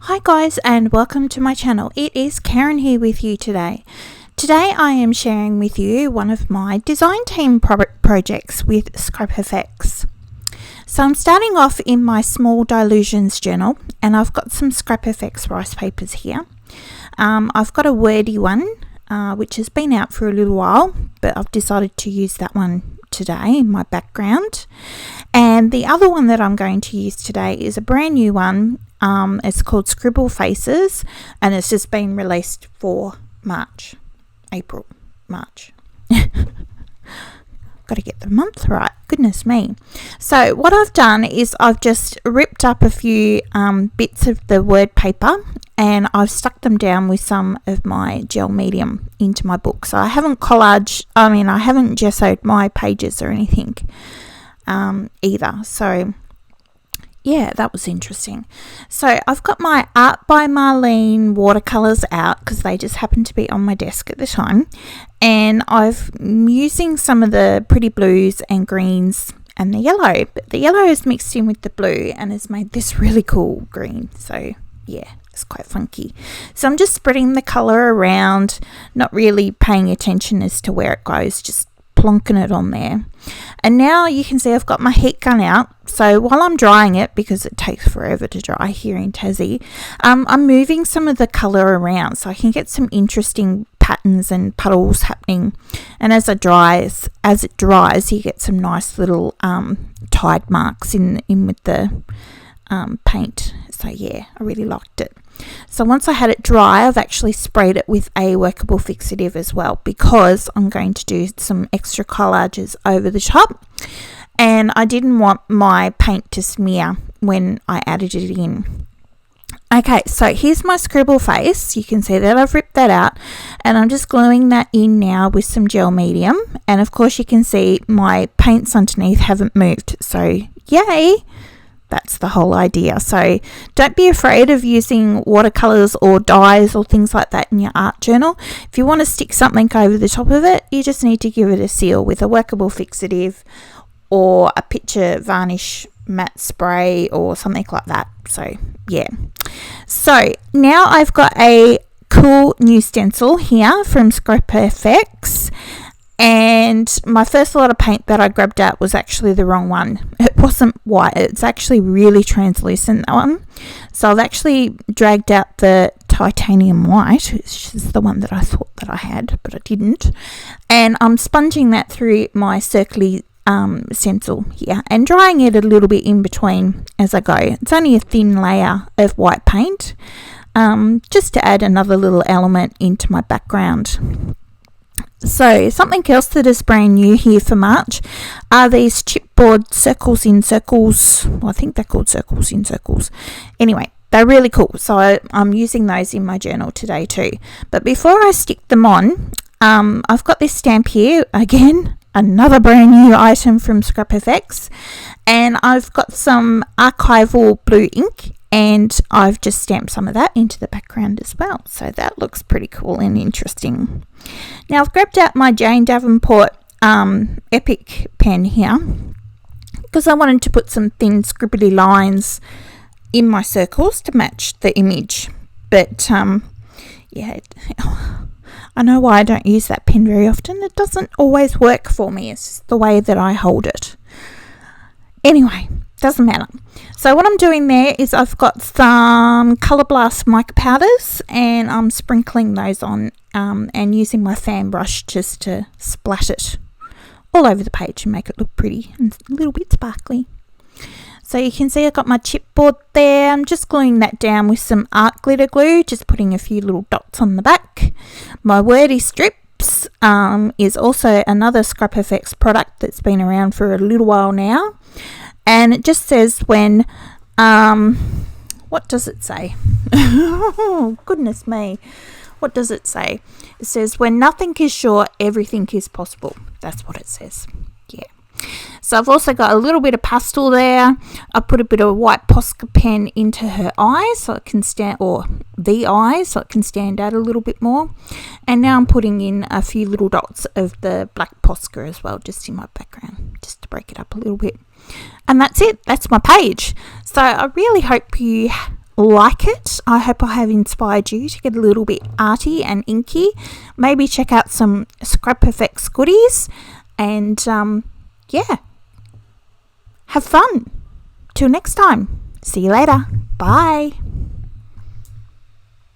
Hi guys, and welcome to my channel. It is Karen here with you today. Today I am sharing with you one of my design team projects with Scribble. So I'm starting off in my small dilutions journal, and I've got some Scribble rice papers here. I've got a wordy one which has been out for a little while, but I've decided to use that one today in my background. And the other one that I'm going to use today is a brand new one. It's called Scribble Faces, and it's just been released for March. Got to get the month right, goodness me. So what I've done is I've just ripped up a few bits of the word paper, and I've stuck them down with some of my gel medium into my book. So I haven't I haven't gessoed my pages or anything either. So yeah, that was interesting. So I've got my Art by Marlene watercolours out because they just happened to be on my desk at the time. And I'm using some of the pretty blues and greens and the yellow. But the yellow is mixed in with the blue and has made this really cool green. So yeah, it's quite funky. So I'm just spreading the colour around, not really paying attention as to where it goes, just plonking it on there. And now you can see I've got my heat gun out, so while I'm drying it, because it takes forever to dry here in Tassie, I'm moving some of the colour around so I can get some interesting patterns and puddles happening. And as it dries, you get some nice little tide marks in with the paint. So yeah, I really liked it. So once I had it dry, I've actually sprayed it with a workable fixative as well, because I'm going to do some extra collages over the top, and I didn't want my paint to smear when I added it in. Okay, so here's my scribble face. You can see that I've ripped that out, and I'm just gluing that in now with some gel medium. And of course you can see my paints underneath haven't moved, so yay! That's the whole idea. So don't be afraid of using watercolors or dyes or things like that in your art journal. If you want to stick something over the top of it, you just need to give it a seal with a workable fixative or a picture varnish matte spray or something like that. So yeah. So now I've got a cool new stencil here from Scribble. And my first lot of paint that I grabbed out was actually the wrong one. It wasn't white, it's actually really translucent, that one. So I've actually dragged out the titanium white, which is the one that I thought that I had, but I didn't. And I'm sponging that through my circly stencil here and drying it a little bit in between as I go. It's only a thin layer of white paint, just to add another little element into my background. So something else that is brand new here for March are these chipboard circles in circles. Well, I think they're called circles in circles. Anyway, they're really cool. So I'm using those in my journal today too. But before I stick them on, I've got this stamp here. Again, another brand new item from Scribble. And I've got some archival blue ink, and I've just stamped some of that into the background as well. So that looks pretty cool and interesting. Now I've grabbed out my Jane Davenport Epic pen here because I wanted to put some thin scribbly lines in my circles to match the image. But yeah, I know why I don't use that pen very often. It doesn't always work for me. It's just the way that I hold it. Anyway, doesn't matter. So what I'm doing there is I've got some Colour Blast mica powders, and I'm sprinkling those on and using my fan brush just to splash it all over the page and make it look pretty and a little bit sparkly. So you can see I've got my chipboard there. I'm just gluing that down with some art glitter glue, just putting a few little dots on the back. My wordy strips is also another Scribble product that's been around for a little while now. And it just says when, what does it say? Oh, goodness me. What does it say? It says, when nothing is sure, everything is possible. That's what it says. Yeah. So I've also got a little bit of pastel there. I put a bit of white posca pen into her eyes so it can stand, or the eyes, so it can stand out a little bit more. And now I'm putting in a few little dots of the black posca as well, just in my background, just to break it up a little bit. And that's it. That's my page. So I really hope you like it. I hope I have inspired you to get a little bit arty and inky. Maybe check out some Scrap Perfects goodies, and yeah, have fun. Till next time. See you later. Bye.